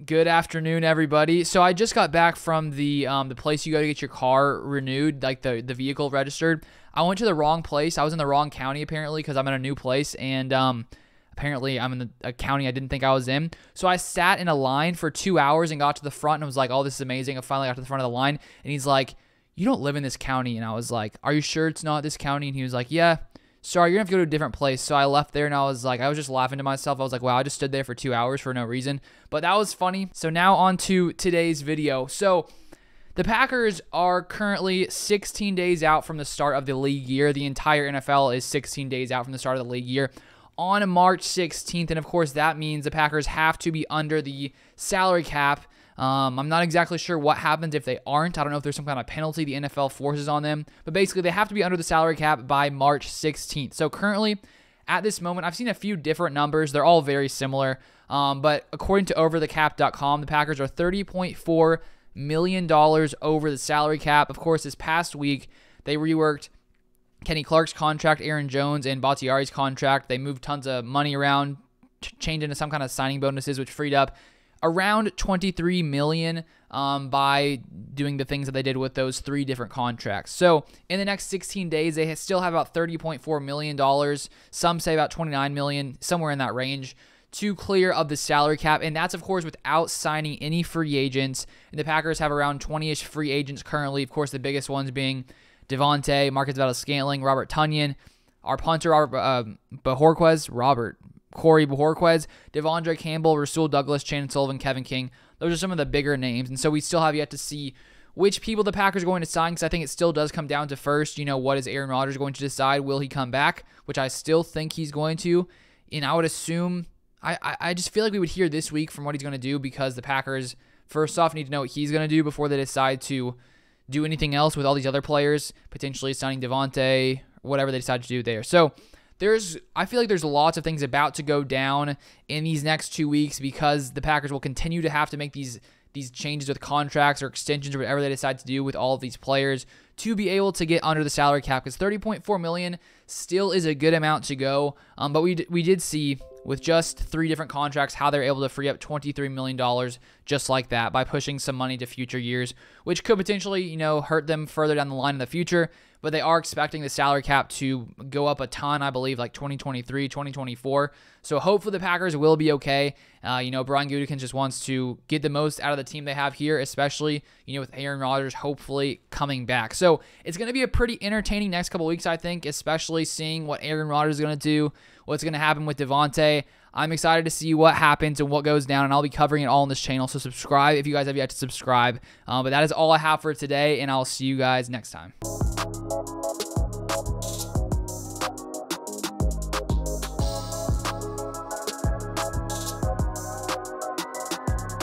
Good afternoon, everybody. So I just got back from the place you go to get your car renewed, like the vehicle registered. I went to the wrong place. I was in the wrong county apparently because I'm in a new place, and apparently I'm in a county I didn't think I was in. So I sat in a line for 2 hours and got to the front and was like, "Oh, this is amazing!" I finally got to the front of the line, and he's like, "You don't live in this county," and I was like, "Are you sure it's not this county?" And he was like, "Yeah. Sorry, you're gonna have to go to a different place." So I left there and I was just laughing to myself. I was like, wow, I just stood there for 2 hours for no reason. But that was funny. So now on to today's video. So the Packers are currently 16 days out from the start of the league year. The entire NFL is 16 days out from the start of the league year on March 16th. And of course, that means the Packers have to be under the salary cap. I'm not exactly sure what happens if they aren't. I don't know if there's some kind of penalty the NFL forces on them. But basically, they have to be under the salary cap by March 16th. So currently, at this moment, I've seen a few different numbers. They're all very similar. But according to overthecap.com, the Packers are $30.4 million over the salary cap. Of course, this past week, they reworked Kenny Clark's contract, Aaron Jones, and Bakhtiari's contract. They moved tons of money around, changed into some kind of signing bonuses, which freed up around $23 million by doing the things that they did with those 3 different contracts. So in the next 16 days, they still have about $30.4 million. Some say about $29 million, somewhere in that range, to clear of the salary cap. And that's, of course, without signing any free agents. And the Packers have around 20-ish free agents currently. Of course, the biggest ones being Devontae, Marcus Valdes-Scantling, Robert Tonyan, our punter, Corey Bojorquez, Devondre Campbell, Rasul Douglas, Chandon Sullivan, Kevin King. Those are some of the bigger names. And so we still have yet to see which people the Packers are going to sign, because I think it still does come down to first, what is Aaron Rodgers going to decide? Will he come back? Which I still think he's going to. And I would assume, I just feel like we would hear this week from what he's going to do, because the Packers, first off, need to know what he's going to do before they decide to do anything else with all these other players, potentially signing Devontae, whatever they decide to do there. So I feel like there's lots of things about to go down in these next 2 weeks, because the Packers will continue to have to make these changes with contracts or extensions or whatever they decide to do with all of these players to be able to get under the salary cap, because $30.4 million still is a good amount to go. But we did see with just 3 different contracts how they're able to free up $23 million just like that by pushing some money to future years, which could potentially, hurt them further down the line in the future. But they are expecting the salary cap to go up a ton, I believe, like 2023, 2024. So hopefully the Packers will be okay. Brian Gutekunst just wants to get the most out of the team they have here, especially, with Aaron Rodgers hopefully coming back. So it's going to be a pretty entertaining next couple weeks, I think, especially seeing what Aaron Rodgers is going to do, what's going to happen with Devontae. I'm excited to see what happens and what goes down, and I'll be covering it all on this channel. So subscribe if you guys have yet to subscribe. But that is all I have for today, and I'll see you guys next time.